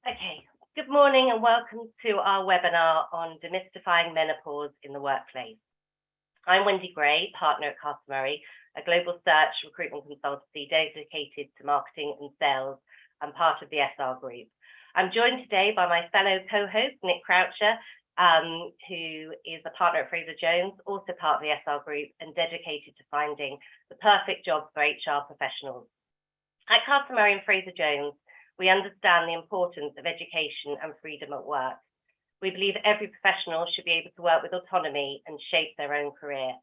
Okay, good morning and welcome to our webinar on demystifying menopause in the workplace. I'm Wendy Gray, partner at Carter Murray, a global search recruitment consultancy dedicated to marketing and sales and part of the SR Group. I'm joined today by my fellow co-host, Nick Croucher, who is a partner at Frazer Jones, also part of the SR Group and dedicated to finding the perfect job for HR professionals. At Carter Murray and Frazer Jones, we understand the importance of education and freedom at work. We believe every professional should be able to work with autonomy and shape their own career.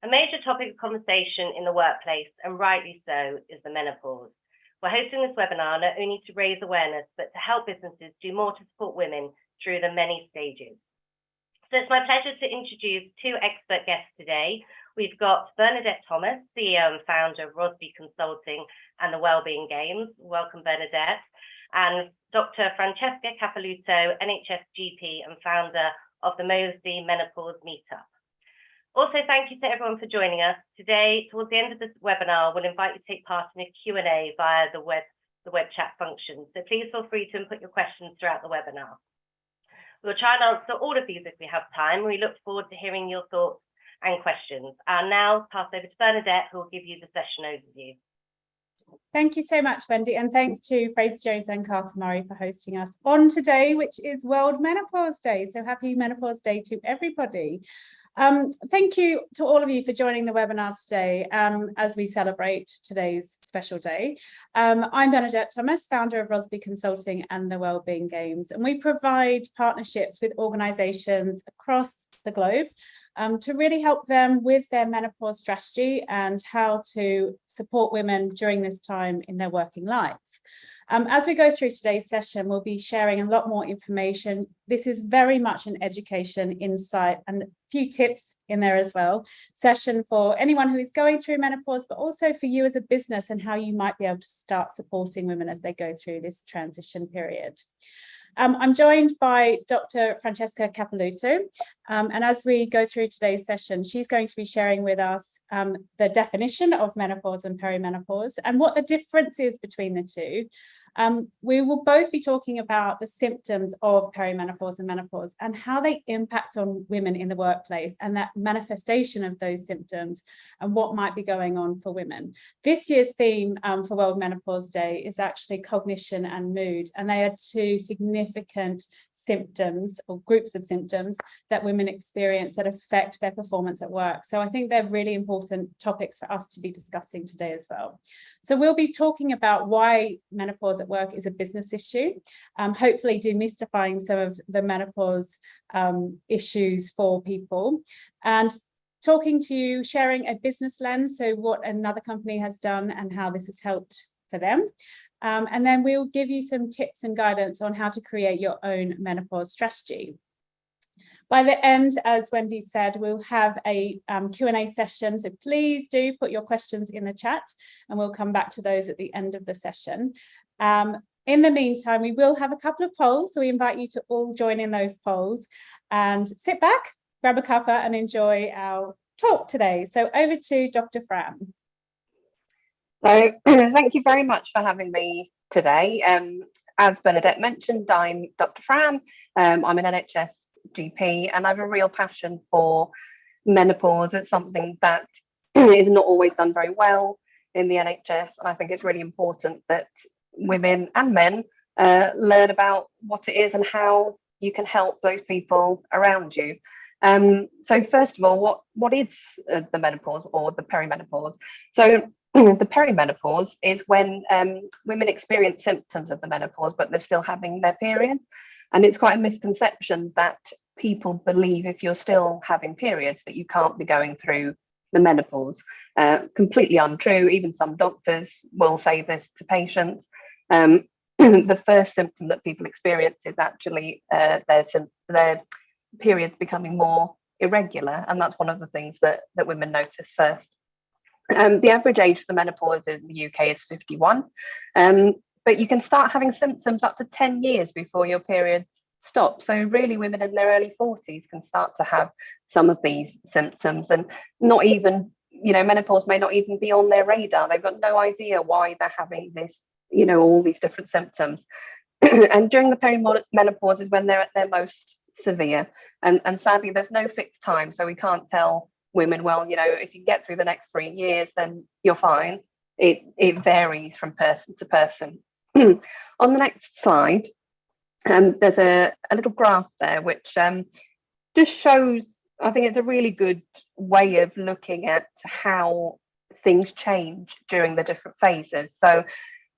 A major topic of conversation in the workplace, and rightly so, is the menopause. We're hosting this webinar not only to raise awareness, but to help businesses do more to support women through the many stages. So it's my pleasure to introduce two expert guests today. We've got Bernadette Thomas, CEO and founder of Rosby Consulting and the Wellbeing Games. Welcome, Bernadette. And Dr. Francesca Capelouto, NHS GP and founder of the Moseley Menopause Meetup. Also, thank you to everyone for joining us. Today, towards the end of this webinar, we'll invite you to take part in a Q&A via the web chat function. So please feel free to input your questions throughout the webinar. We'll try and answer all of these if we have time. We look forward to hearing your thoughts and questions. I'll now pass over to Bernadette, who will give you the session overview. Thank you so much, Wendy, and thanks to Frazer Jones and Carter Murray for hosting us on today, which is World Menopause Day. So happy Menopause Day to everybody. Thank you to all of you for joining the webinar today as we celebrate today's special day. I'm Bernadette Thomas, founder of Rosby Consulting and the Wellbeing Games, and we provide partnerships with organisations across the globe to really help them with their menopause strategy and how to support women during this time in their working lives. As we go through today's session, we'll be sharing a lot more information. This is very much an education, insight, and a few tips in there as well. Session for anyone who is going through menopause, but also for you as a business and how you might be able to start supporting women as they go through this transition period. I'm joined by Dr. Francesca Capelouto, and as we go through today's session, she's going to be sharing with us the definition of menopause and perimenopause and what the difference is between the two. We will both be talking about the symptoms of perimenopause and menopause and how they impact on women in the workplace and that manifestation of those symptoms and what might be going on for women. This year's theme for World Menopause Day is actually cognition and mood, and they are two significant symptoms or groups of symptoms that women experience that affect their performance at work. So I think they're really important topics for us to be discussing today as well. So we'll be talking about why menopause at work is a business issue, hopefully demystifying some of the menopause issues for people, and talking to you, sharing a business lens, so what another company has done and how this has helped for them. And then we'll give you some tips and guidance on how to create your own menopause strategy. By the end, as Wendy said, we'll have a Q&A session, so please do put your questions in the chat and we'll come back to those at the end of the session. In the meantime, we will have a couple of polls, so we invite you to all join in those polls and sit back, grab a cuppa and enjoy our talk today. So over to Dr. Fran. So thank you very much for having me today. As Bernadette mentioned, I'm Dr. Fran. I'm an NHS GP and I have a real passion for menopause. It's something that is not always done very well in the NHS, and I think it's really important that women and men learn about what it is and how you can help those people around you. So first of all, what is the menopause or the perimenopause? So the perimenopause is when women experience symptoms of the menopause, but they're still having their periods. And it's quite a misconception that people believe if you're still having periods that you can't be going through the menopause. Completely untrue. Even some doctors will say this to patients. The first symptom that people experience is actually their periods becoming more irregular, and that's one of the things that women notice first. The average age for the menopause in the UK is 51, but you can start having symptoms up to 10 years before your periods stop. So really women in their early 40s can start to have some of these symptoms, and not even, menopause may not even be on their radar. They've got no idea why they're having this, all these different symptoms. And during the perimenopause is when they're at their most severe. And sadly, there's no fixed time. So we can't tell women, well, you know, if you get through the next 3 years, then you're fine. It varies from person to person. On the next slide, there's a little graph there, which just shows, I think it's a really good way of looking at how things change during the different phases. So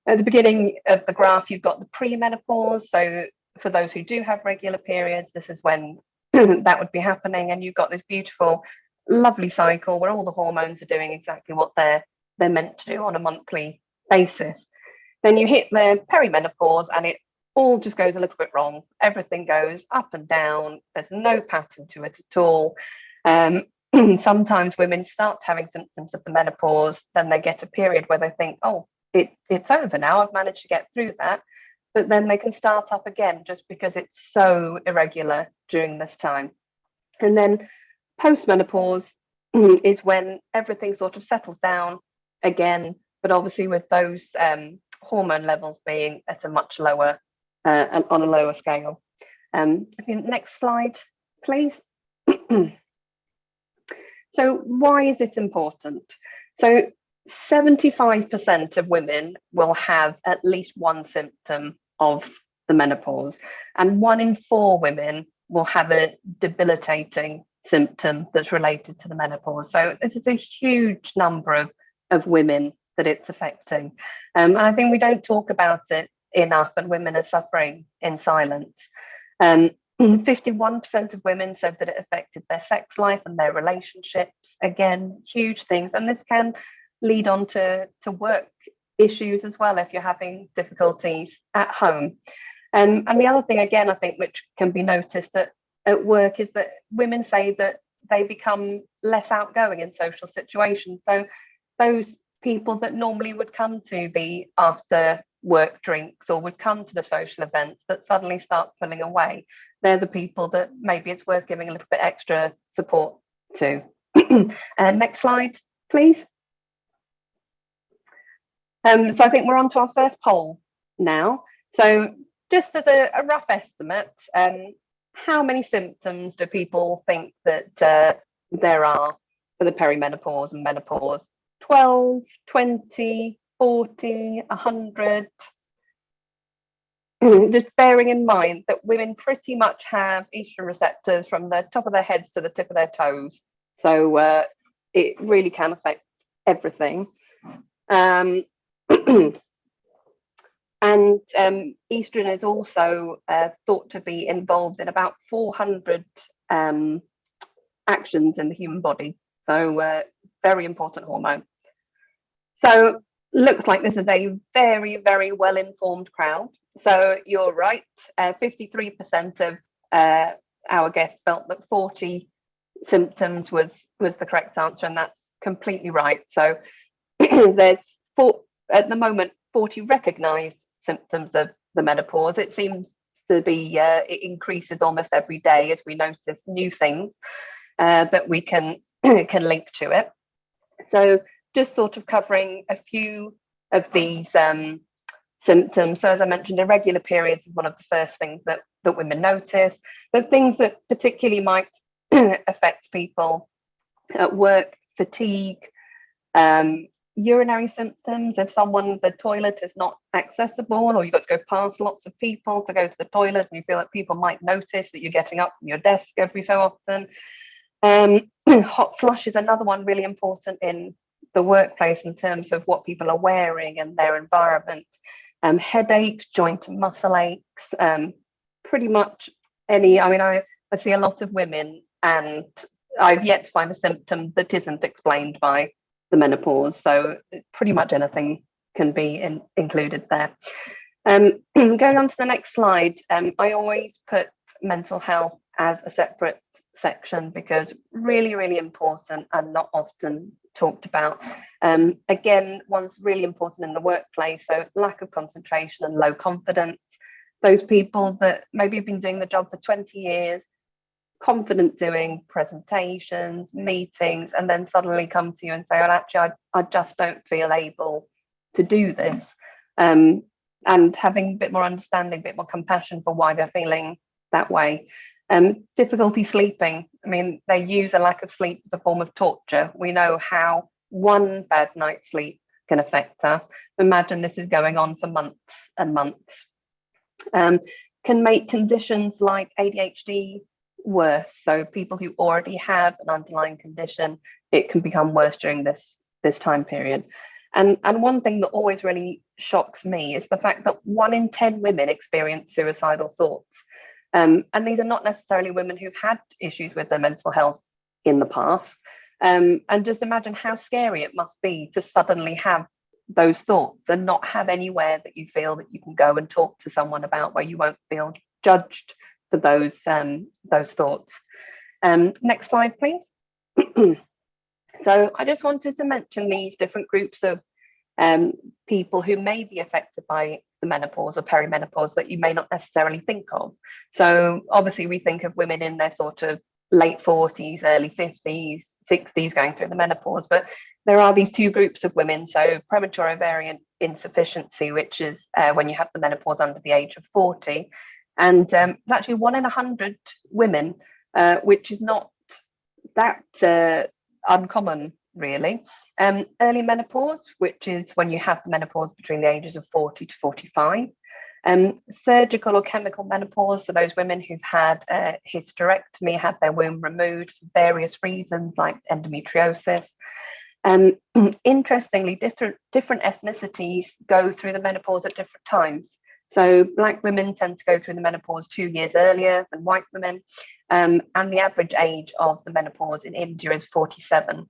at the beginning of the graph, you've got the premenopause. So for those who do have regular periods, this is when that would be happening. And you've got this beautiful, lovely cycle where all the hormones are doing exactly what they're meant to do on a monthly basis. Then you hit the perimenopause and it all just goes a little bit wrong. Everything goes up and down. There's no pattern to it at all. Sometimes women start having symptoms of the menopause, then they get a period where they think, oh, it's over now, I've managed to get through that. But then they can start up again just because it's so irregular during this time. And then post-menopause is when everything sort of settles down again, but obviously with those hormone levels being at a much lower, on a lower scale. Next slide, please. So why is this important? So 75% of women will have at least one symptom of the menopause, and 1 in 4 women will have a debilitating symptom that's related to the menopause. So this is a huge number of women that it's affecting. And I think we don't talk about it enough, and women are suffering in silence. 51% of women said that it affected their sex life and their relationships. Again, huge things. And this can lead on to work issues as well if you're having difficulties at home. And the other thing, again, I think, which can be noticed at work is that women say that they become less outgoing in social situations. So those people that normally would come to the after work drinks or would come to the social events that suddenly start pulling away, they're the people that maybe it's worth giving a little bit extra support to. Next slide, please. So I think we're on to our first poll now. So just as a rough estimate, how many symptoms do people think that there are for the perimenopause and menopause? 12, 20, 40, 100? Just bearing in mind that women pretty much have estrogen receptors from the top of their heads to the tip of their toes. So it really can affect everything. And estrogen is also thought to be involved in about 400 actions in the human body. So very important hormone. So looks like this is a very, very well-informed crowd. So you're right, 53% of our guests felt that 40 symptoms was the correct answer, and that's completely right. So there's at the moment 40 recognized symptoms of the menopause. It seems to be it increases almost every day as we notice new things that we can link to it. So just sort of covering a few of these symptoms. So as I mentioned, irregular periods is one of the first things that women notice, but things that particularly might affect people at work: fatigue, urinary symptoms. If the toilet is not accessible, or you've got to go past lots of people to go to the toilet, and you feel that people might notice that you're getting up from your desk every so often. Hot flush is another one really important in the workplace in terms of what people are wearing and their environment. Headaches, joint and muscle aches, pretty much any. I mean, I see a lot of women, and I've yet to find a symptom that isn't explained by the menopause. So pretty much anything can be included there. Going on to the next slide, I always put mental health as a separate section because really, really important and not often talked about. Again, one's really important in the workplace, so lack of concentration and low confidence. Those people that maybe have been doing the job for 20 years, confident doing presentations, meetings, and then suddenly come to you and say, well, actually, I just don't feel able to do this. and having a bit more understanding, a bit more compassion for why they're feeling that way. Difficulty sleeping. I mean, they use a lack of sleep as a form of torture. We know how one bad night's sleep can affect us. Imagine this is going on for months and months. Can make conditions like ADHD worse. So people who already have an underlying condition, it can become worse during this time period. And one thing that always really shocks me is the fact that 1 in 10 women experience suicidal thoughts. And these are not necessarily women who've had issues with their mental health in the past. And just imagine how scary it must be to suddenly have those thoughts and not have anywhere that you feel that you can go and talk to someone about, where you won't feel judged for those thoughts. Next slide, please. So I just wanted to mention these different groups of people who may be affected by the menopause or perimenopause that you may not necessarily think of. So obviously we think of women in their sort of late 40s, early 50s, 60s going through the menopause, but there are these 2 groups of women. So premature ovarian insufficiency, which is when you have the menopause under the age of 40, and it's actually 1 in 100 women, which is not that uncommon, really. Early menopause, which is when you have the menopause between the ages of 40 to 45. Surgical or chemical menopause, so those women who've had a hysterectomy, had their womb removed for various reasons like endometriosis. Interestingly, different ethnicities go through the menopause at different times. So Black women tend to go through the menopause 2 years earlier than white women. And the average age of the menopause in India is 47.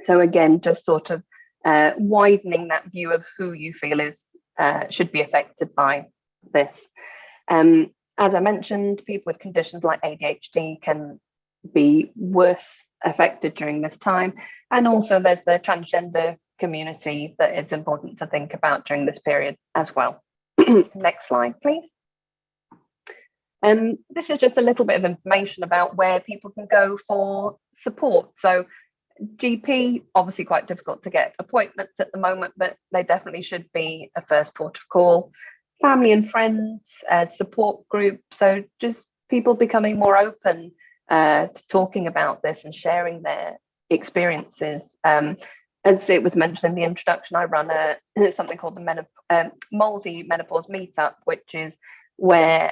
So again, just sort of widening that view of who you feel is should be affected by this. As I mentioned, people with conditions like ADHD can be worse affected during this time. And also there's the transgender community that it's important to think about during this period as well. Next slide, please. This is just a little bit of information about where people can go for support. So GP, obviously quite difficult to get appointments at the moment, but they definitely should be a first port of call. Family and friends, support group. So just people becoming more open to talking about this and sharing their experiences. As it was mentioned in the introduction, I run something called the Molesey Menopause Meetup, which is where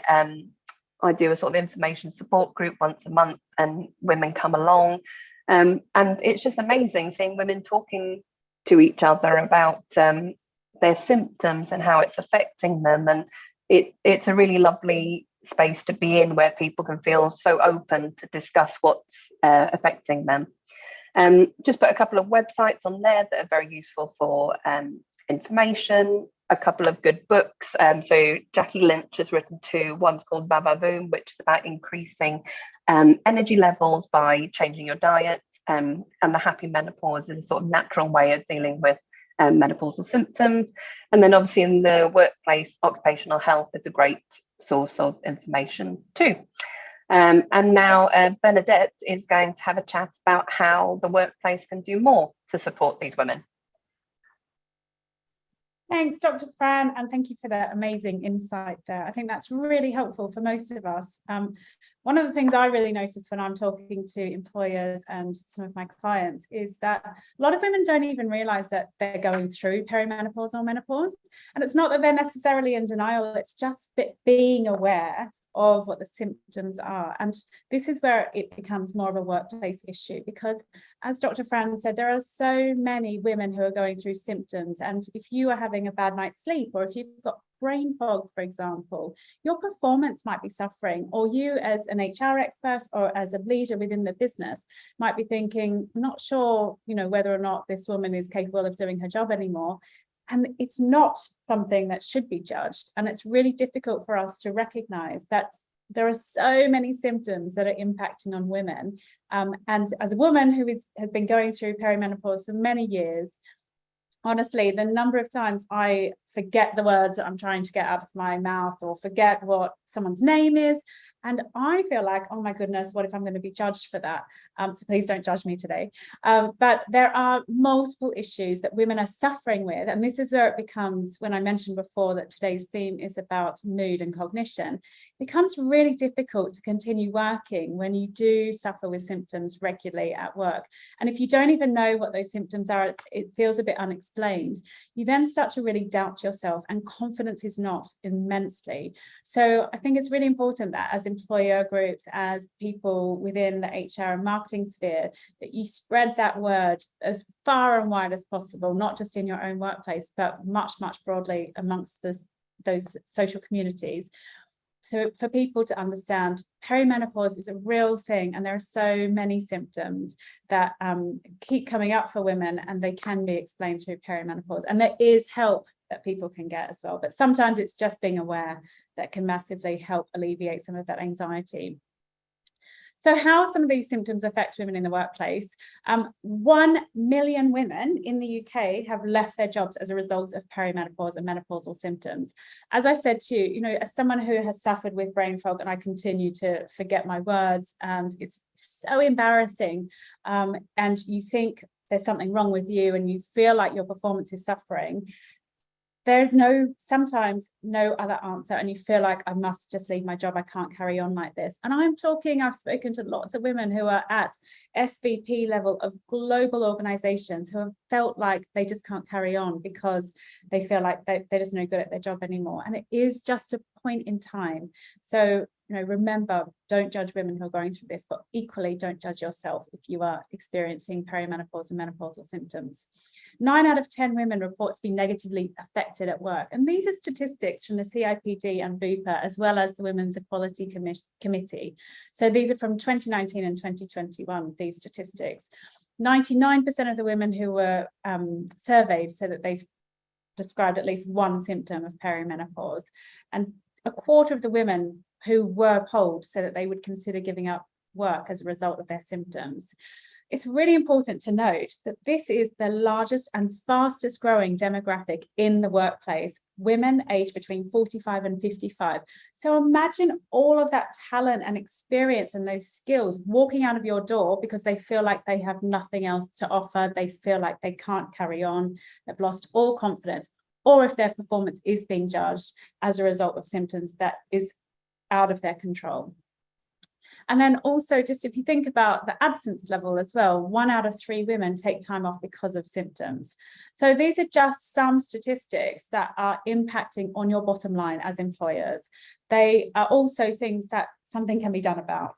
I do a sort of information support group once a month, and women come along. And it's just amazing seeing women talking to each other about their symptoms and how it's affecting them. And it's a really lovely space to be in, where people can feel so open to discuss what's affecting them. Just put a couple of websites on there that are very useful for information, a couple of good books. So Jackie Lynch has written 2. One's called Vavavoom, which is about increasing energy levels by changing your diet. And the Happy Menopause is a sort of natural way of dealing with menopausal symptoms. And then obviously in the workplace, occupational health is a great source of information too. And now Bernadette is going to have a chat about how the workplace can do more to support these women. Thanks, Dr. Fran, and thank you for that amazing insight there. I think that's really helpful for most of us. One of the things I really notice when I'm talking to employers and some of my clients is that a lot of women don't even realize that they're going through perimenopause or menopause. And it's not that they're necessarily in denial, it's just being aware of what the symptoms are. And this is where it becomes more of a workplace issue, because as Dr. Fran said, there are so many women who are going through symptoms. And if you are having a bad night's sleep, or if you've got brain fog, for example, your performance might be suffering, or you as an HR expert or as a leader within the business might be thinking, not sure, whether or not this woman is capable of doing her job anymore. And it's not something that should be judged. And it's really difficult for us to recognize that there are so many symptoms that are impacting on women. And as a woman who has been going through perimenopause for many years, honestly, the number of times I forget the words that I'm trying to get out of my mouth, or forget what someone's name is, And I feel like, oh my goodness, what if I'm going to be judged for that? So please don't judge me today. But there are multiple issues that women are suffering with. And this is where it becomes, when I mentioned before that today's theme is about mood and cognition, it becomes really difficult to continue working when you do suffer with symptoms regularly at work. And if you don't even know what those symptoms are, it feels a bit unexplained. You then start to really doubt yourself, and confidence is not immensely. So I think it's really important that as employer groups, as people within the HR and marketing sphere, that you spread that word as far and wide as possible, not just in your own workplace, but much, much broadly amongst those social communities. So for people to understand, perimenopause is a real thing, and there are so many symptoms that keep coming up for women, and they can be explained through perimenopause. And there is help that people can get as well, but sometimes it's just being aware that can massively help alleviate some of that anxiety. So how some of these symptoms affect women in the workplace. 1 million women in the UK have left their jobs as a result of perimenopause and menopausal symptoms. As I said to you, as someone who has suffered with brain fog, and I continue to forget my words, and it's so embarrassing, and you think there's something wrong with you and you feel like your performance is suffering, there's sometimes no other answer, and you feel like, I must just leave my job, I can't carry on like this. And I've spoken to lots of women who are at SVP level of global organizations who have felt like they just can't carry on because they feel like they're just no good at their job anymore. And it is just a point in time. So remember, don't judge women who are going through this, but equally don't judge yourself if you are experiencing perimenopause and menopausal symptoms. 9 out of 10 women report to be negatively affected at work. And these are statistics from the CIPD and BUPA, as well as the Women's Equality Committee. So these are from 2019 and 2021, these statistics. 99% of the women who were surveyed said that they've described at least one symptom of perimenopause. And a quarter of the women who were polled said that they would consider giving up work as a result of their symptoms. It's really important to note that this is the largest and fastest growing demographic in the workplace, women aged between 45 and 55. So imagine all of that talent and experience and those skills walking out of your door because they feel like they have nothing else to offer. They feel like they can't carry on. They've lost all confidence, or if their performance is being judged as a result of symptoms that is out of their control. And then also, just if you think about the absence level as well, 1 out of 3 women take time off because of symptoms. So these are just some statistics that are impacting on your bottom line as employers. They are also things that something can be done about.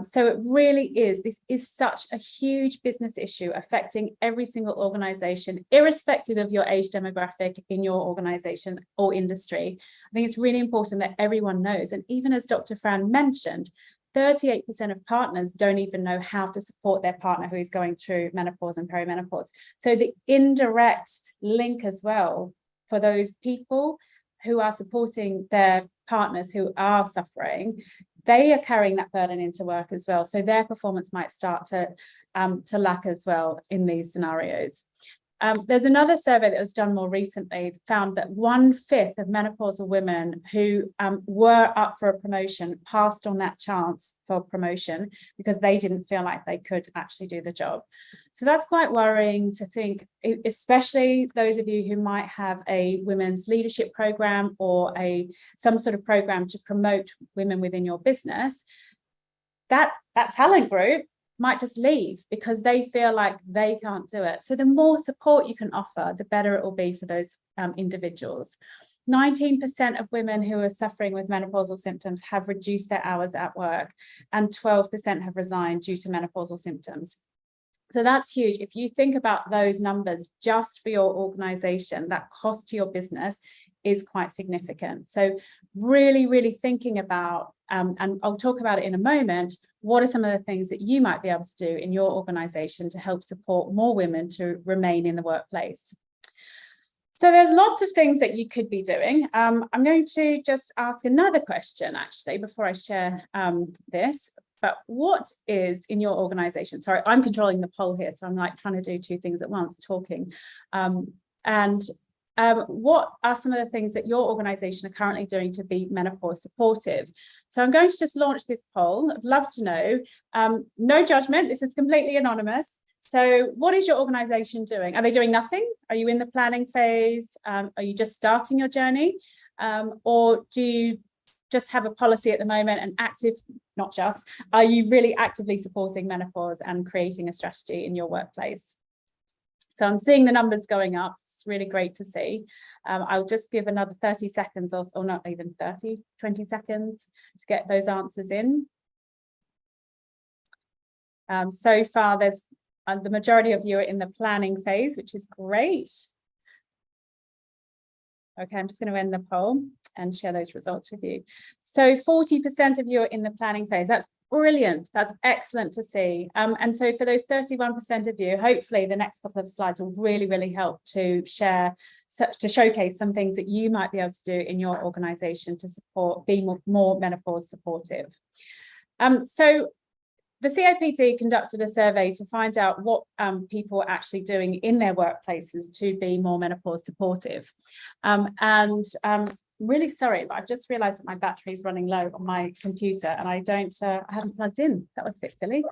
So it really is, this is such a huge business issue affecting every single organization, irrespective of your age demographic in your organization or industry. I think it's really important that everyone knows. And even as Dr. Fran mentioned, 38% of partners don't even know how to support their partner who is going through menopause and perimenopause. So the indirect link as well for those people who are supporting their partners who are suffering, they are carrying that burden into work as well. So their performance might start to lack as well in these scenarios. There's another survey that was done more recently, found that 1/5 of menopausal women who were up for a promotion passed on that chance for promotion because they didn't feel like they could actually do the job. So that's quite worrying to think, especially those of you who might have a women's leadership program or some sort of program to promote women within your business. That talent group might just leave because they feel like they can't do it. So the more support you can offer, the better it will be for those individuals. 19% of women who are suffering with menopausal symptoms have reduced their hours at work, and 12% have resigned due to menopausal symptoms. So that's huge. If you think about those numbers just for your organization, that cost to your business is quite significant. So really, really thinking about, and I'll talk about it in a moment, what are some of the things that you might be able to do in your organization to help support more women to remain in the workplace? So there's lots of things that you could be doing. I'm going to just ask another question actually before I share this. But what is in your organization? Sorry, I'm controlling the poll here, so I'm like trying to do 2 things at once, talking. what are some of the things that your organization are currently doing to be menopause supportive? So I'm going to just launch this poll. I'd love to know. No judgment, this is completely anonymous. So what is your organization doing? Are they doing nothing? Are you in the planning phase? Are you just starting your journey? Or do you just have a policy at the moment and active, not just, are you really actively supporting menopause and creating a strategy in your workplace? So I'm seeing the numbers going up. It's really great to see. I'll just give another 30 seconds or not even 30, 20 seconds to get those answers in. So far, there's the majority of you are in the planning phase, which is great. Okay, I'm just going to end the poll and share those results with you. So 40% of you are in the planning phase. That's brilliant. That's excellent to see. And so for those 31% of you, hopefully the next couple of slides will really, really help to showcase some things that you might be able to do in your organization to support, be more menopause supportive. So the COPD conducted a survey to find out what people are actually doing in their workplaces to be more menopause supportive. Really sorry, but I've just realized that my battery is running low on my computer and I haven't plugged in. That was a bit silly.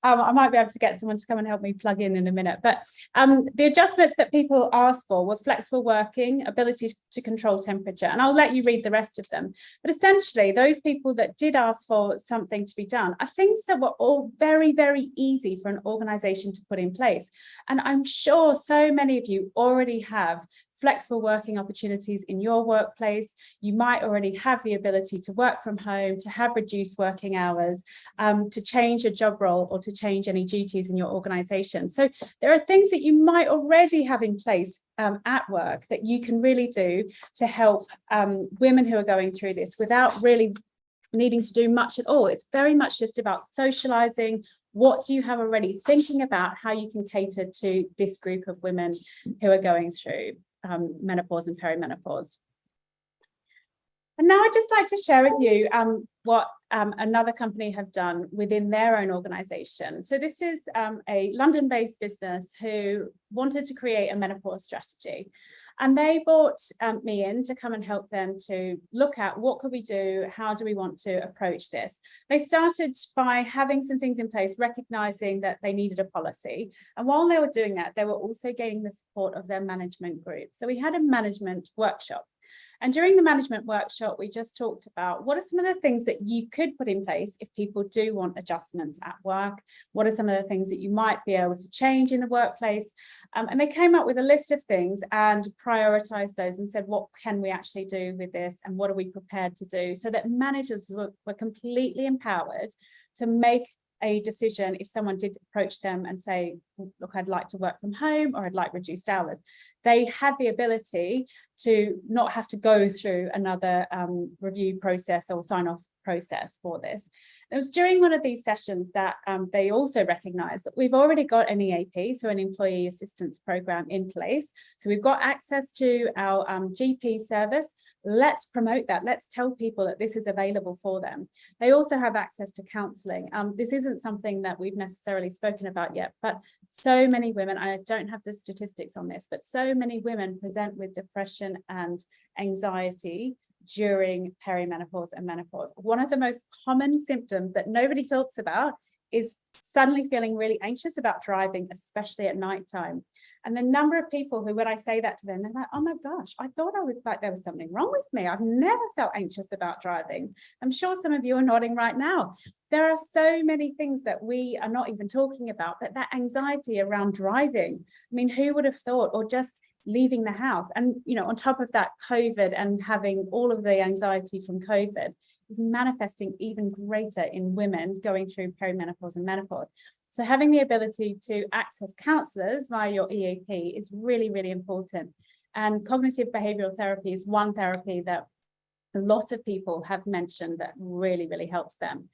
I might be able to get someone to come and help me plug in a minute. But the adjustments that people asked for were flexible working, ability to control temperature, and I'll let you read the rest of them. But essentially, those people that did ask for something to be done are things that were all very, very easy for an organization to put in place. And I'm sure so many of you already have flexible working opportunities in your workplace. You might already have the ability to work from home, to have reduced working hours, to change a job role or to change any duties in your organization. So there are things that you might already have in place at work that you can really do to help women who are going through this without really needing to do much at all. It's very much just about socializing. What do you have already? Thinking about how you can cater to this group of women who are going through menopause and perimenopause. And now I'd just like to share with you what another company have done within their own organization. So this is a London-based business who wanted to create a menopause strategy. And they brought me in to come and help them to look at what could we do, how do we want to approach this. They started by having some things in place, recognizing that they needed a policy. And while they were doing that, they were also gaining the support of their management group. So we had a management workshop. And during the management workshop, we just talked about what are some of the things that you could put in place if people do want adjustments at work? What are some of the things that you might be able to change in the workplace? And they came up with a list of things and prioritized those and said, what can we actually do with this? And what are we prepared to do? So that managers were completely empowered to make a decision if someone did approach them and say, look, I'd like to work from home or I'd like reduced hours. They had the ability to not have to go through another review process or sign off process for this. It was during one of these sessions that they also recognized that we've already got an EAP, so an employee assistance program in place. So we've got access to our GP service. Let's promote that. Let's tell people that this is available for them. They also have access to counselling. This isn't something that we've necessarily spoken about yet, but so many women, I don't have the statistics on this, but so many women present with depression and anxiety during perimenopause and menopause. One of the most common symptoms that nobody talks about is suddenly feeling really anxious about driving, especially at nighttime. And the number of people who, when I say that to them, they're like, oh my gosh, I thought I was like there was something wrong with me. I've never felt anxious about driving. I'm sure some of you are nodding right now. There are so many things that we are not even talking about, but that anxiety around driving, I mean, who would have thought, or just leaving the house. And, you know, on top of that, COVID and having all of the anxiety from COVID is manifesting even greater in women going through perimenopause and menopause. So having the ability to access counsellors via your EAP is really, really important. And cognitive behavioural therapy is one therapy that a lot of people have mentioned that really, really helps them.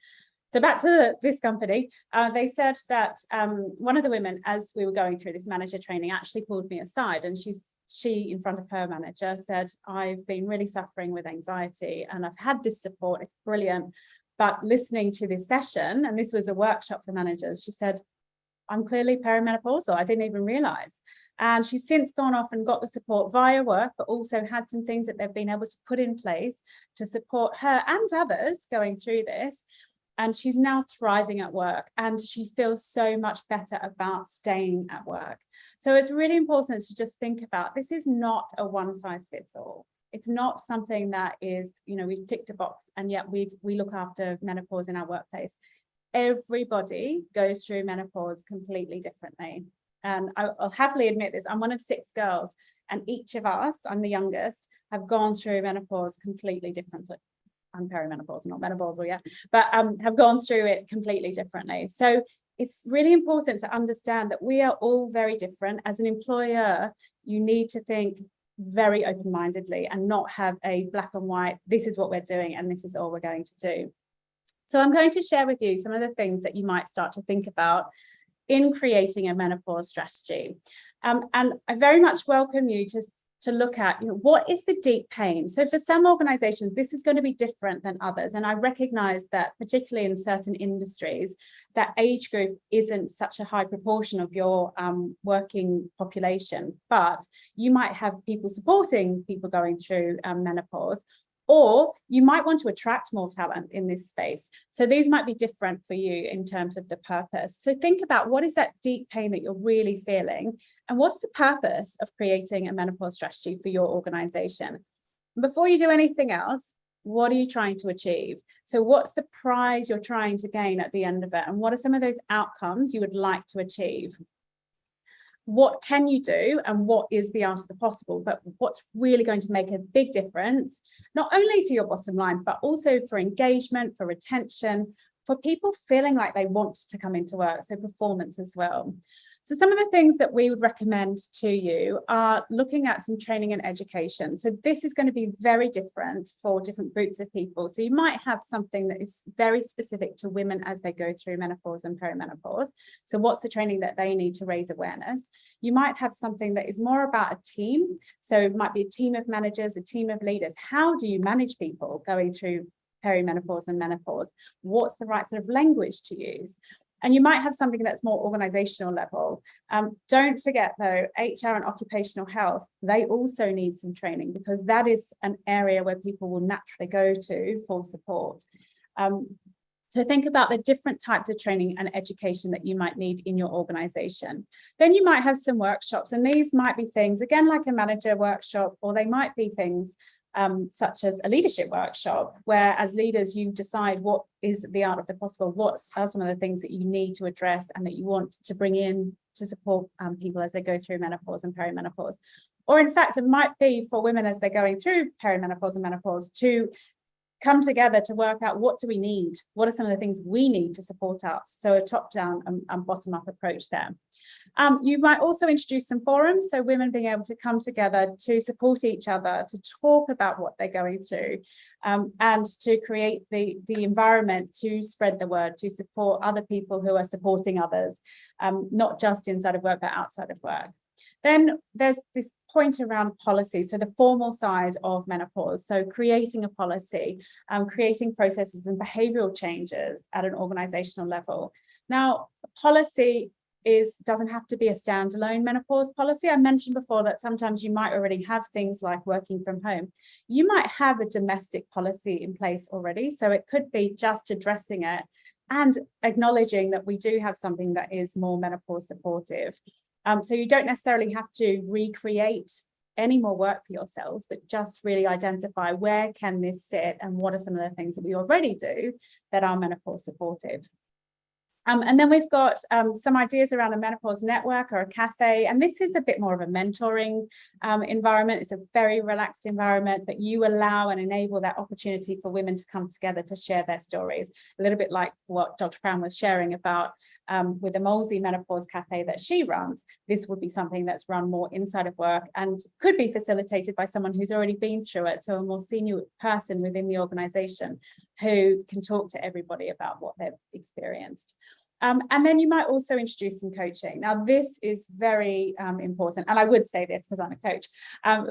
So back to this company, they said that one of the women, as we were going through this manager training, actually pulled me aside, and she in front of her manager said, I've been really suffering with anxiety and I've had this support, it's brilliant, but listening to this session, and this was a workshop for managers, she said, I'm clearly perimenopausal, I didn't even realize. And she's since gone off and got the support via work, but also had some things that they've been able to put in place to support her and others going through this. And she's now thriving at work, and she feels so much better about staying at work. So it's really important to just think about, this is not a one size fits all. It's not something that is, we've ticked a box and yet we look after menopause in our workplace. Everybody goes through menopause completely differently. And I'll happily admit this, I'm one of 6 girls, and each of us, I'm the youngest, have gone through menopause completely differently. I'm perimenopausal, not menopausal yet, but have gone through it completely differently. So it's really important to understand that we are all very different. As an employer, you need to think very open-mindedly and not have a black and white, this is what we're doing and this is all we're going to do. So I'm going to share with you some of the things that you might start to think about in creating a menopause strategy. And I very much welcome you to look at, what is the deep pain? So for some organizations, this is going to be different than others. And I recognize that particularly in certain industries, that age group isn't such a high proportion of your working population, but you might have people supporting people going through menopause, or you might want to attract more talent in this space. So these might be different for you in terms of the purpose. So think about, what is that deep pain that you're really feeling? And what's the purpose of creating a menopause strategy for your organization? Before you do anything else, what are you trying to achieve? So what's the prize you're trying to gain at the end of it? And what are some of those outcomes you would like to achieve? What can you do, and what is the art of the possible, but what's really going to make a big difference, not only to your bottom line, but also for engagement, for retention, for people feeling like they want to come into work, so performance as well. So some of the things that we would recommend to you are looking at some training and education. So this is going to be very different for different groups of people. So you might have something that is very specific to women as they go through menopause and perimenopause. So what's the training that they need to raise awareness? You might have something that is more about a team. So it might be a team of managers, a team of leaders. How do you manage people going through perimenopause and menopause? What's the right sort of language to use? And you might have something that's more organizational level. Don't forget though, HR and occupational health, they also need some training, because that is an area where people will naturally go to for support. So think about the different types of training and education that you might need in your organization. Then you might have some workshops, and these might be things, again, like a manager workshop, or they might be things such as a leadership workshop, where as leaders you decide what is the art of the possible, what are some of the things that you need to address and that you want to bring in to support people as they go through menopause and perimenopause. Or in fact, it might be for women as they're going through perimenopause and menopause to come together to work out, what do we need? What are some of the things we need to support us? So a top-down and bottom-up approach there. You might also introduce some forums, so women being able to come together to support each other, to talk about what they're going through, and to create the environment to spread the word, to support other people who are supporting others, not just inside of work, but outside of work. Then there's this point around policy, so the formal side of menopause, so creating a policy, creating processes and behavioural changes at an organisational level. Now, policy doesn't have to be a standalone menopause policy. I mentioned before that sometimes you might already have things like working from home. You might have a domestic policy in place already, so it could be just addressing it and acknowledging that we do have something that is more menopause supportive. So you don't necessarily have to recreate any more work for yourselves, but just really identify where can this sit and what are some of the things that we already do that are menopause supportive. And then we've got some ideas around a menopause network or a cafe, and this is a bit more of a mentoring environment. It's a very relaxed environment, but you allow and enable that opportunity for women to come together to share their stories, a little bit like what Dr. Fran was sharing about with the Molesey Menopause Cafe that she runs. This would be something that's run more inside of work and could be facilitated by someone who's already been through it, so a more senior person within the organisation who can talk to everybody about what they've experienced. And then you might also introduce some coaching. Now, this is very important, and I would say this because I'm a coach,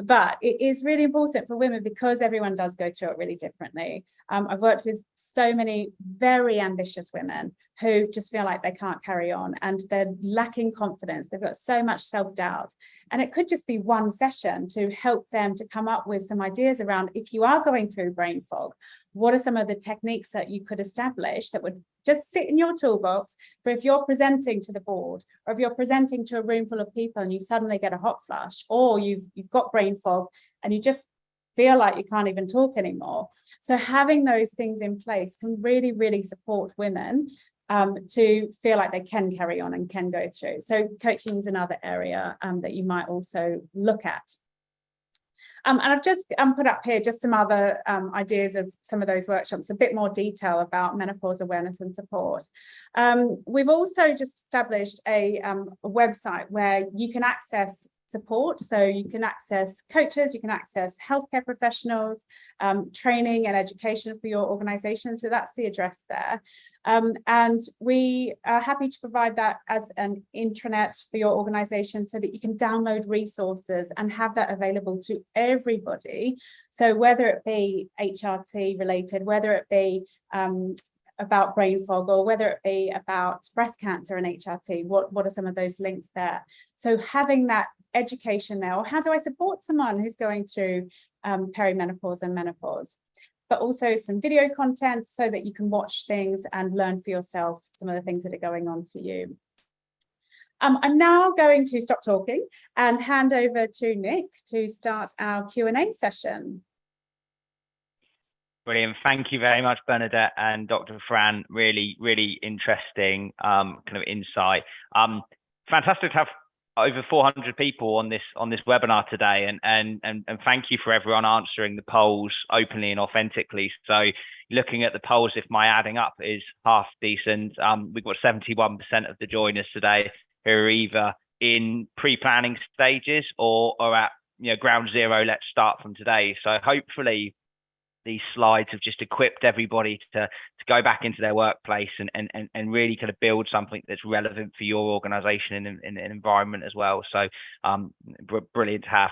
but it is really important for women because everyone does go through it really differently. I've worked with so many very ambitious women who just feel like they can't carry on and they're lacking confidence. They've got so much self-doubt. And it could just be one session to help them to come up with some ideas around, if you are going through brain fog, what are some of the techniques that you could establish that would just sit in your toolbox for if you're presenting to the board, or if you're presenting to a room full of people and you suddenly get a hot flush, or you've got brain fog and you just feel like you can't even talk anymore. So having those things in place can really, really support women to feel like they can carry on and can go through. So coaching is another area that you might also look at. And I've just put up here just some other ideas of some of those workshops, a bit more detail about menopause awareness and support. We've also just established a website where you can access support. So you can access coaches, you can access healthcare professionals, training and education for your organization. So that's the address there. And we are happy to provide that as an intranet for your organization so that you can download resources and have that available to everybody. So whether it be HRT related, whether it be about brain fog, or whether it be about breast cancer and HRT, what are some of those links there? So having that education there, or how do I support someone who's going through perimenopause and menopause, but also some video content so that you can watch things and learn for yourself some of the things that are going on for you. I'm now going to stop talking and hand over to Nick to start our Q&A session. Brilliant. Thank you very much, Bernadette and Dr. Fran. Really, really interesting kind of insight. Fantastic to have over 400 people on this webinar today, and thank you for everyone answering the polls openly and authentically. So looking at the polls, if my adding up is half decent, we've got 71% of the joiners today who are either in pre-planning stages or at ground zero. Let's start from today. So hopefully these slides have just equipped everybody to go back into their workplace and really kind of build something that's relevant for your organization and an environment as well. So brilliant to have.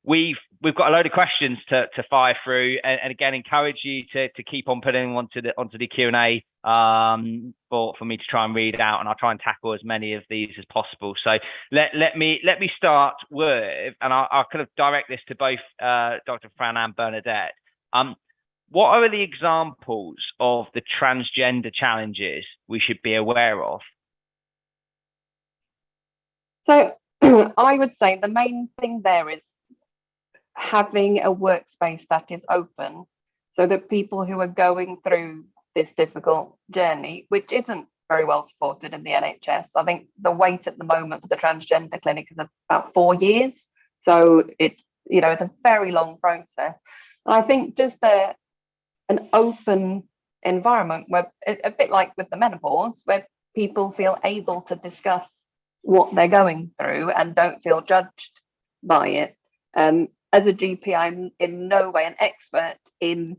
We've got a load of questions to fire through, and again encourage you to keep on putting onto the Q&A for me to try and read out, and I'll try and tackle as many of these as possible. So let me start with, and I'll kind of direct this to both Dr. Fran and Bernadette. What are the examples of the transgender challenges we should be aware of? So I would say the main thing there is having a workspace that is open so that people who are going through this difficult journey, which isn't very well supported in the NHS, I think the wait at the moment for the transgender clinic is about 4 years. So it's a very long process. And I think just an open environment where, a bit like with the menopause, where people feel able to discuss what they're going through and don't feel judged by it. As a GP, I'm in no way an expert in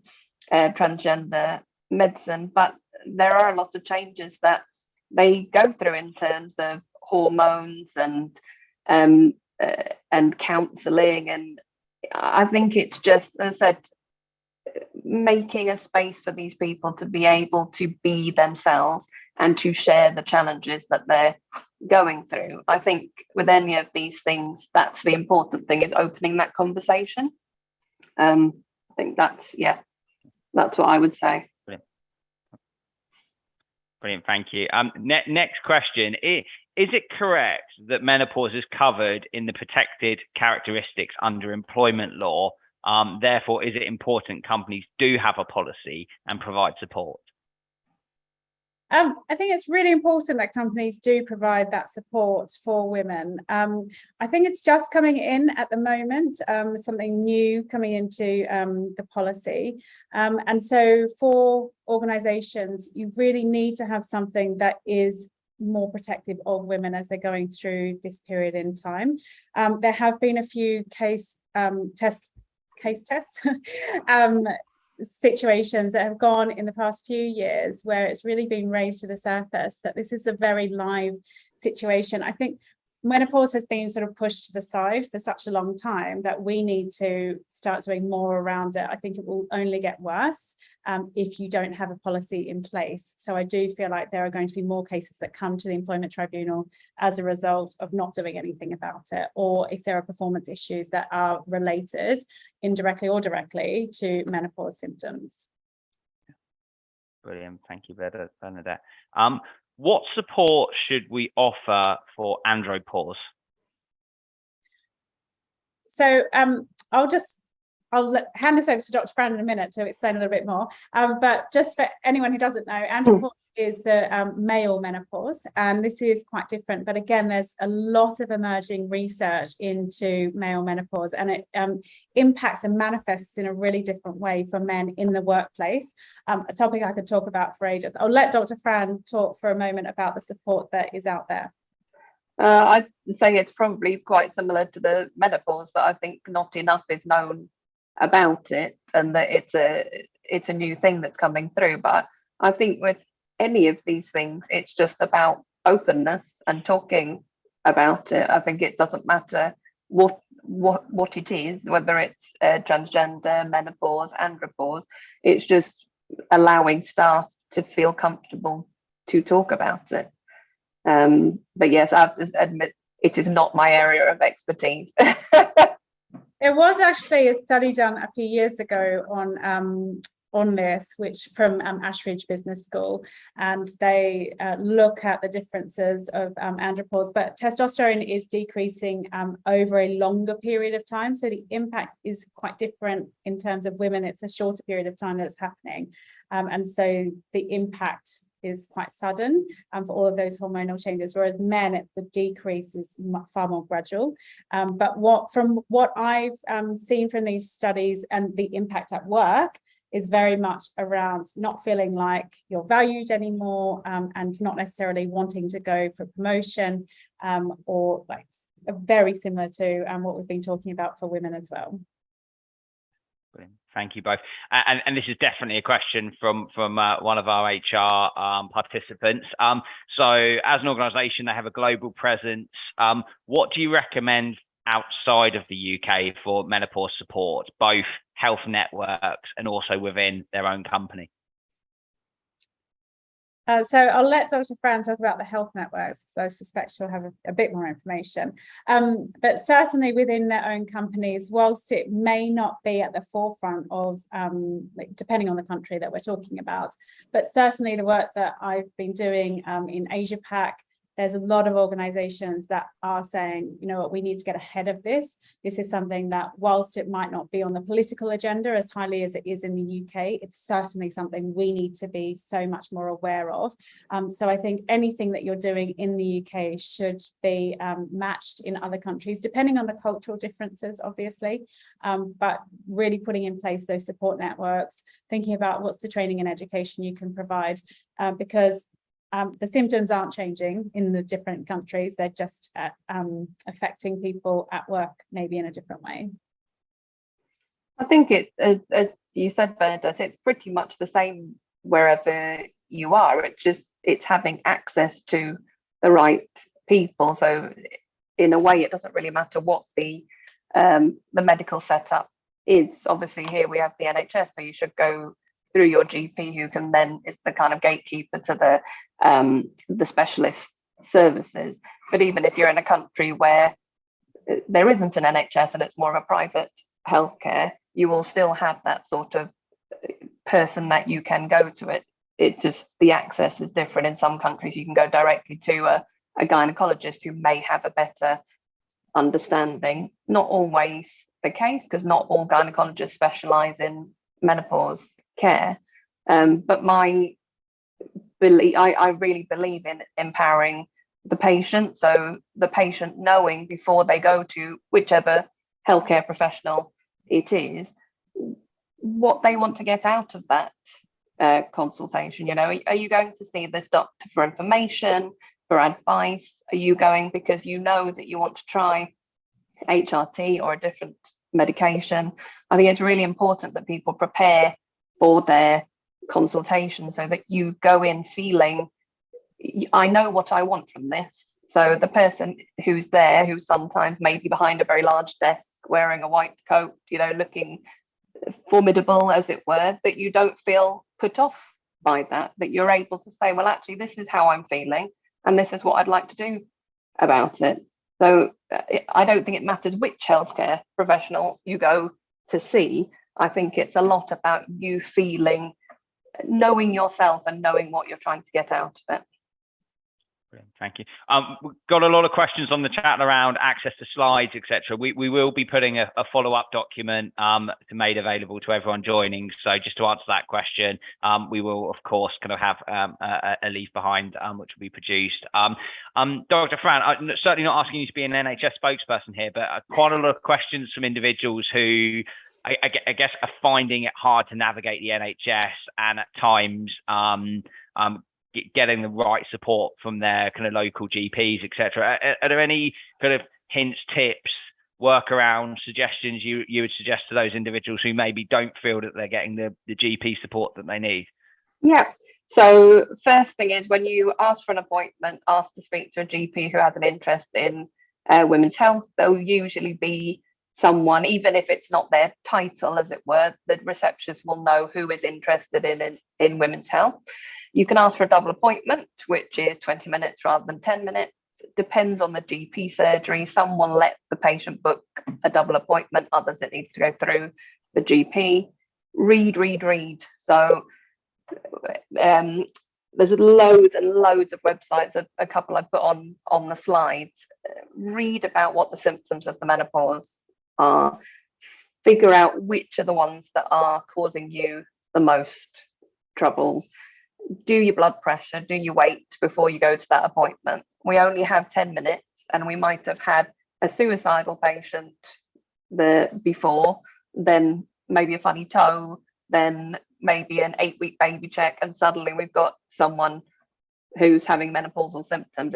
transgender medicine, but there are a lot of changes that they go through in terms of hormones and counselling, and I think it's just, as I said, making a space for these people to be able to be themselves and to share the challenges that they're going through. I think with any of these things, that's the important thing, is opening that conversation. I think that's what I would say. Brilliant, thank you. Next question. Is it correct that menopause is covered in the protected characteristics under employment law? Therefore, is it important companies do have a policy and provide support? I think it's really important that companies do provide that support for women. I think it's just coming in at the moment, something new coming into the policy. And so for organisations, you really need to have something that is more protective of women as they're going through this period in time. There have been a few case tests situations that have gone in the past few years where it's really been raised to the surface that this is a very live situation. I think menopause has been sort of pushed to the side for such a long time that we need to start doing more around it. I think it will only get worse if you don't have a policy in place. So I do feel like there are going to be more cases that come to the Employment Tribunal as a result of not doing anything about it, or if there are performance issues that are related indirectly or directly to menopause symptoms. Brilliant. Thank you, Bernadette. What support should we offer for andropause? So I'll hand this over to Dr. Fran in a minute to explain a little bit more. But just for anyone who doesn't know, andropause is the male menopause, and this is quite different. But again, there's a lot of emerging research into male menopause, and it impacts and manifests in a really different way for men in the workplace. A topic I could talk about for ages. I'll let Dr. Fran talk for a moment about the support that is out there. I'd say it's probably quite similar to the menopause, but I think not enough is known about it, and that it's a new thing that's coming through. But I think with any of these things, it's just about openness and talking about it. I think it doesn't matter what it is, whether it's transgender, menopause, andropause. It's just allowing staff to feel comfortable to talk about it. But yes, I have to admit, it is not my area of expertise. There was actually a study done a few years ago on this, which from Ashridge Business School, and they look at the differences of andropause, but testosterone is decreasing over a longer period of time, so the impact is quite different in terms of women. It's a shorter period of time that it's happening, and so the impact is quite sudden for all of those hormonal changes, whereas men, the decrease is far more gradual. But from what I've seen from these studies, and the impact at work is very much around not feeling like you're valued anymore, and not necessarily wanting to go for promotion, or like very similar to what we've been talking about for women as well. Brilliant. Thank you both. And this is definitely a question from one of our HR participants. So as an organisation, they have a global presence. What do you recommend outside of the UK for menopause support, both health networks and also within their own company? So I'll let Dr. Fran talk about the health networks, because I suspect she'll have a bit more information. But certainly within their own companies, whilst it may not be at the forefront of, depending on the country that we're talking about, but certainly the work that I've been doing in Asia Pac, there's a lot of organizations that are saying, you know what, we need to get ahead of this. This is something that, whilst it might not be on the political agenda as highly as it is in the UK, it's certainly something we need to be so much more aware of. So I think anything that you're doing in the UK should be matched in other countries, depending on the cultural differences, obviously, but really putting in place those support networks, thinking about what's the training and education you can provide, because the symptoms aren't changing in the different countries. They're just affecting people at work, maybe in a different way. I think it's, as you said, Bernadette, it's pretty much the same wherever you are. It's having access to the right people. So in a way, it doesn't really matter what the medical setup is. Obviously, here we have the NHS, so you should go through your GP, who can then is the kind of gatekeeper to the specialist services. But even if you're in a country where there isn't an NHS and it's more of a private healthcare, you will still have that sort of person that you can go to it. It just, the access is different. In some countries, you can go directly to a gynecologist who may have a better understanding. Not always the case, because not all gynecologists specialize in menopause care, but I really believe in empowering the patient. So the patient knowing before they go to whichever healthcare professional it is, what they want to get out of that consultation. You know, are you going to see this doctor for information, for advice? Are you going because you know that you want to try HRT or a different medication? I think it's really important that people prepare for their consultation, so that you go in feeling, I know what I want from this, So the person who's there, who's sometimes maybe behind a very large desk, wearing a white coat, looking formidable, as it were, that you don't feel put off by that you're able to say, well, actually, this is how I'm feeling, and this is what I'd like to do about it. So I don't think it matters which healthcare professional you go to see. I think it's a lot about you feeling, knowing yourself and knowing what you're trying to get out of it. Brilliant, thank you. We've got a lot of questions on the chat around access to slides, etc. We will be putting a follow-up document made available to everyone joining. So just to answer that question, we will of course kind of have a leave behind which will be produced. Dr. Fran, I'm certainly not asking you to be an NHS spokesperson here, but quite a lot of questions from individuals who I guess are finding it hard to navigate the NHS, and at times getting the right support from their kind of local GPs, etc. Are there any kind of hints, tips, workaround suggestions you would suggest to those individuals who maybe don't feel that they're getting the GP support that they need? Yeah. So first thing is, when you ask for an appointment, ask to speak to a GP who has an interest in women's health. There'll usually be someone, even if it's not their title, as it were, the receptionist will know who is interested in women's health. You can ask for a double appointment, which is 20 minutes rather than 10 minutes. It depends on the GP surgery. Some will let the patient book a double appointment, others it needs to go through the GP. Read. So there's loads and loads of websites, a couple I put on the slides. Read about what the symptoms of the menopause are. Figure out which are the ones that are causing you the most trouble. Do your blood pressure, do your weight before you go to that appointment. We only have 10 minutes, and we might have had a suicidal patient before, then maybe a funny toe, then maybe an 8-week baby check, and suddenly we've got someone who's having menopausal symptoms.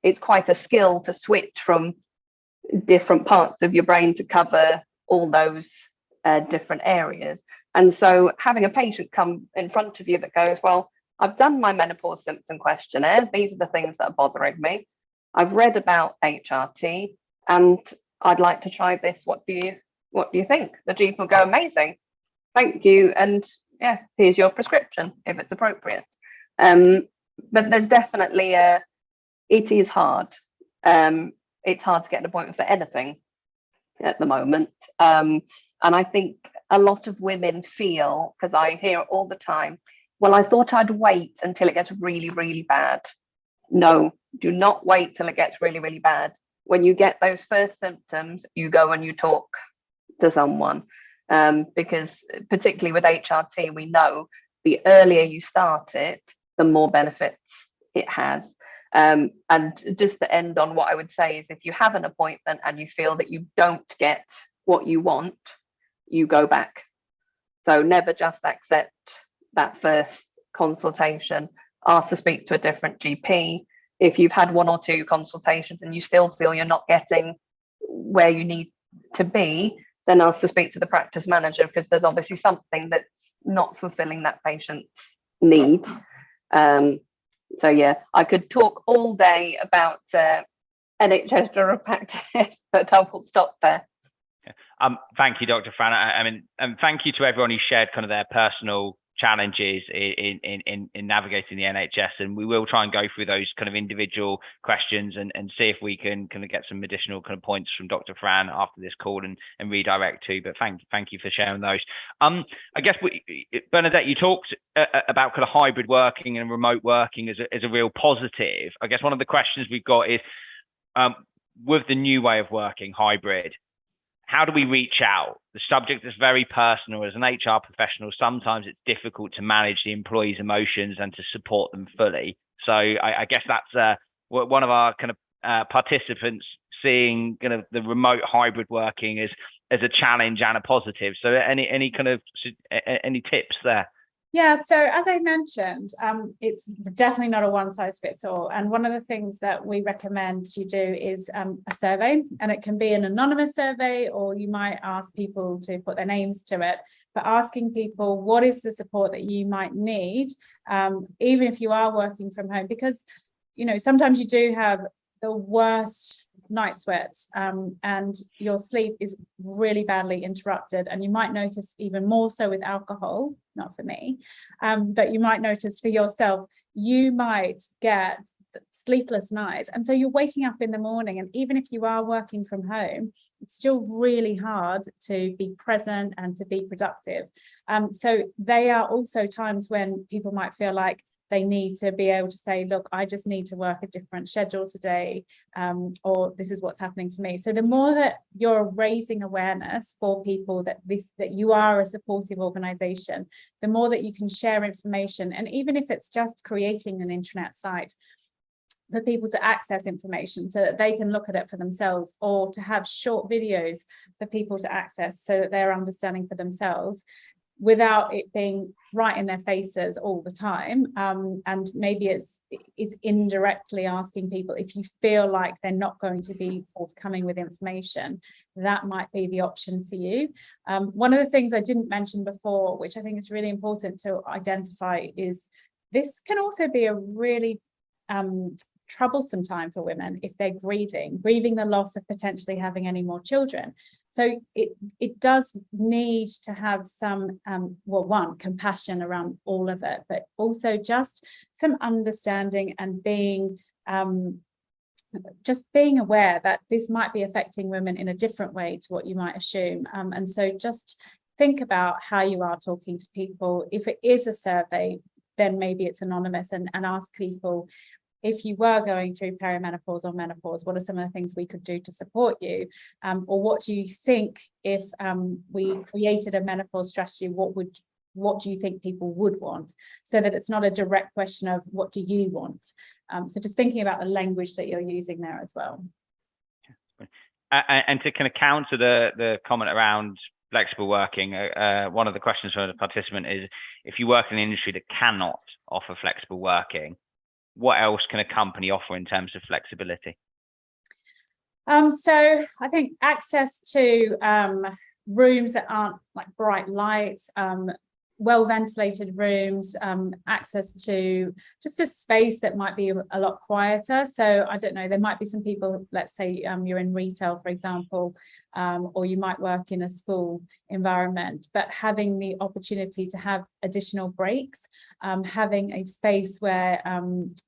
It's quite a skill to switch from different parts of your brain to cover all those different areas. And so having a patient come in front of you that goes, well, I've done my menopause symptom questionnaire. These are the things that are bothering me. I've read about HRT and I'd like to try this. What do you think? The GP will go, amazing, thank you. And yeah, here's your prescription if it's appropriate. But there's definitely it is hard. It's hard to get an appointment for anything at the moment. And I think a lot of women feel, because I hear it all the time, well, I thought I'd wait until it gets really, really bad. No, do not wait till it gets really, really bad. When you get those first symptoms, you go and you talk to someone. Because particularly with HRT, we know the earlier you start it, the more benefits it has. And just to end on what I would say is, if you have an appointment and you feel that you don't get what you want, you go back. So never just accept that first consultation. Ask to speak to a different GP. If you've had 1 or 2 consultations and you still feel you're not getting where you need to be, then ask to speak to the practice manager, because there's obviously something that's not fulfilling that patient's need. So yeah, I could talk all day about NHS general practice, but I will stop there. Thank you, Dr. Fran. I mean, and thank you to everyone who shared kind of their personal challenges in navigating the NHS, and we will try and go through those kind of individual questions and see if we can kind of get some additional kind of points from Dr. Fran after this call and redirect to. But thank you for sharing those. I guess Bernadette, you talked about kind of hybrid working and remote working as a real positive. I guess one of the questions we've got is, with the new way of working, hybrid, how do we reach out? The subject is very personal. As an HR professional, sometimes it's difficult to manage the employees' emotions and to support them fully. So I guess that's one of our kind of participants seeing kind of the remote hybrid working as a challenge and a positive. So any tips there? Yeah, so as I mentioned, it's definitely not a one size fits all. And one of the things that we recommend you do is a survey, and it can be an anonymous survey, or you might ask people to put their names to it, but asking people what is the support that you might need, even if you are working from home, because sometimes you do have the worst night sweats, and your sleep is really badly interrupted, and you might notice even more so with alcohol, not for me, but you might notice for yourself, you might get sleepless nights, and so you're waking up in the morning, and even if you are working from home, it's still really hard to be present and to be productive. So they are also times when people might feel like they need to be able to say, look, I just need to work a different schedule today, or this is what's happening for me. So the more that you're raising awareness for people that you are a supportive organization, the more that you can share information. And even if it's just creating an intranet site for people to access information so that they can look at it for themselves, or to have short videos for people to access so that they're understanding for themselves, without it being right in their faces all the time. And maybe it's indirectly asking people, if you feel like they're not going to be forthcoming with information, that might be the option for you. One of the things I didn't mention before, which I think is really important to identify, is this can also be a really troublesome time for women if they're grieving the loss of potentially having any more children. So it does need to have some one, compassion around all of it, but also just some understanding and being just being aware that this might be affecting women in a different way to what you might assume. And so just think about how you are talking to people. If it is a survey, then maybe it's anonymous, and ask people, if you were going through perimenopause or menopause, what are some of the things we could do to support you? Or what do you think if we created a menopause strategy, what do you think people would want? So that it's not a direct question of what do you want? So just thinking about the language that you're using there as well. And to kind of counter the comment around flexible working, one of the questions from the participant is, if you work in an industry that cannot offer flexible working, what else can a company offer in terms of flexibility? So I think access to rooms that aren't like bright lights, well ventilated rooms, access to just a space that might be a lot quieter. So I don't know, there might be some people, let's say you're in retail, for example, or you might work in a school environment, but having the opportunity to have additional breaks, having a space where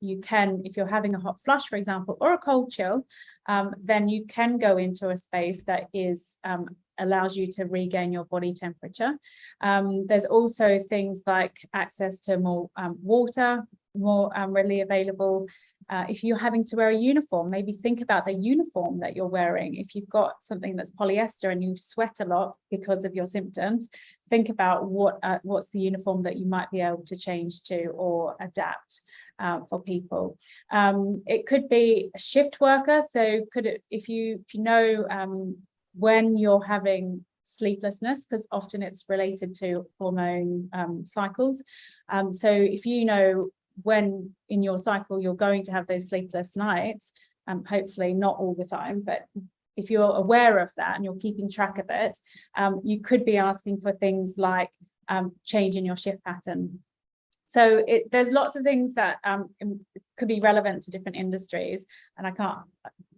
you can, if you're having a hot flush, for example, or a cold chill, then you can go into a space that is allows you to regain your body temperature. There's also things like access to more water, more readily available. If you're having to wear a uniform, maybe think about the uniform that you're wearing. If you've got something that's polyester and you sweat a lot because of your symptoms, think about what's the uniform that you might be able to change to or adapt for people. It could be a shift worker. So if you know when you're having sleeplessness, because often it's related to hormone cycles. So if you know when in your cycle you're going to have those sleepless nights, hopefully not all the time, but if you're aware of that and you're keeping track of it, you could be asking for things like change in your shift pattern. So there's lots of things that could be relevant to different industries, and I can't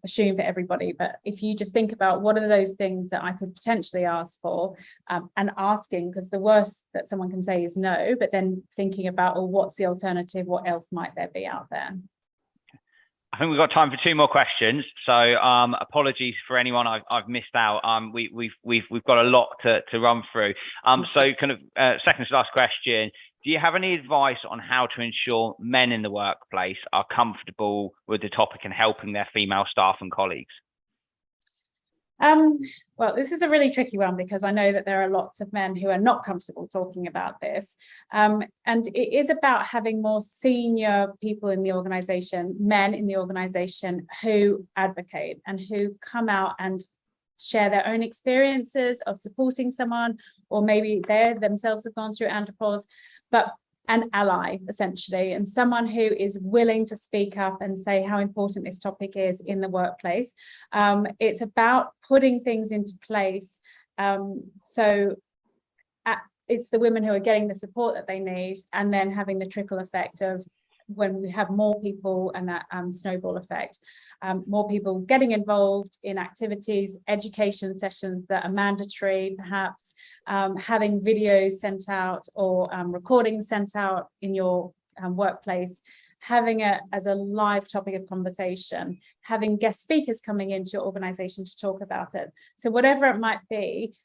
assume for everybody, but if you just think about what are those things that I could potentially ask for, and asking, because the worst that someone can say is no, but then thinking about, well, what's the alternative? What else might there be out there? I think we've got time for 2 more questions. So apologies for anyone I've missed out. We've got a lot to run through. So kind of second to last question. Do you have any advice on how to ensure men in the workplace are comfortable with the topic and helping their female staff and colleagues? Well, this is a really tricky one, because I know that there are lots of men who are not comfortable talking about this. And it is about having more senior people in the organization, men in the organization, who advocate and who come out and share their own experiences of supporting someone, or maybe they themselves have gone through andropause, but an ally essentially, and someone who is willing to speak up and say how important this topic is in the workplace. It's about putting things into place. So it's the women who are getting the support that they need, and then having the trickle effect of when we have more people and that snowball effect, more people getting involved in activities, education sessions that are mandatory, perhaps having videos sent out or recordings sent out in your workplace, having it as a live topic of conversation, having guest speakers coming into your organization to talk about it. So whatever it might be,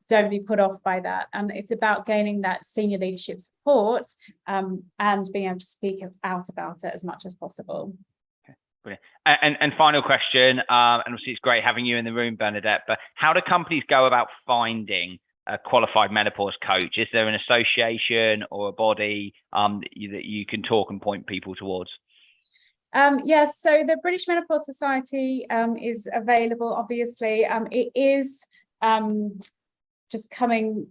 don't be put off by that. And it's about gaining that senior leadership support and being able to speak out about it as much as possible. Okay, brilliant. And final question, and obviously it's great having you in the room, Bernadette, but how do companies go about finding a qualified menopause coach? Is there an association or a body that you can talk and point people towards? Yes, so the British Menopause Society is available, obviously. It is just coming,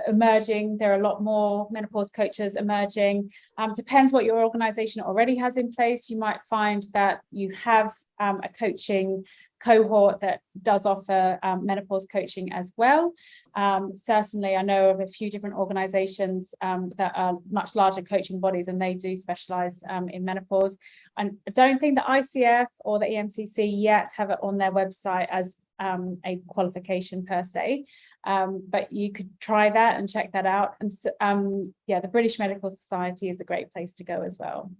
emerging. There are a lot more menopause coaches emerging. Depends what your organization already has in place. You might find that you have a coaching cohort that does offer menopause coaching as well. Certainly, I know of a few different organizations that are much larger coaching bodies, and they do specialize in menopause. And I don't think the ICF or the EMCC yet have it on their website as a qualification per se, but you could try that and check that out. And yeah, the British Medical Society is a great place to go as well.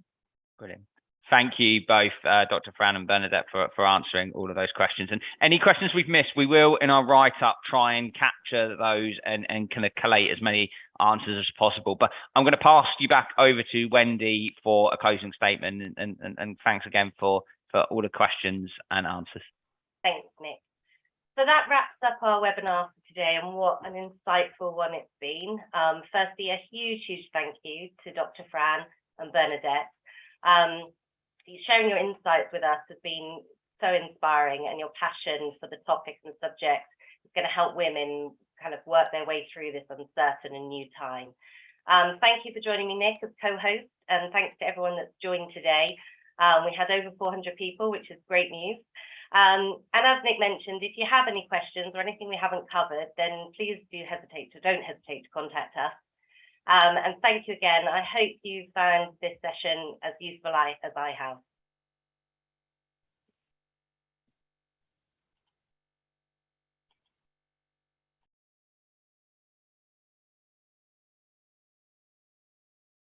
Brilliant. Thank you both, Dr. Fran and Bernadette, for answering all of those questions. And any questions we've missed, we will, in our write-up, try and capture those and kind of collate as many answers as possible. But I'm going to pass you back over to Wendy for a closing statement. And thanks again for all the questions and answers. Thanks, Nick. So that wraps up our webinar for today, and what an insightful one it's been. Firstly, a huge thank you to Dr. Fran and Bernadette. Sharing your insights with us has been so inspiring, and your passion for the topics and subjects is going to help women kind of work their way through this uncertain and new time. Thank you for joining me, Nick, as co-host, and thanks to everyone that's joined today. We had over 400 people, which is great news. And as Nick mentioned, if you have any questions or anything we haven't covered, then please don't hesitate to contact us. And thank you again. I hope you found this session as useful as I have.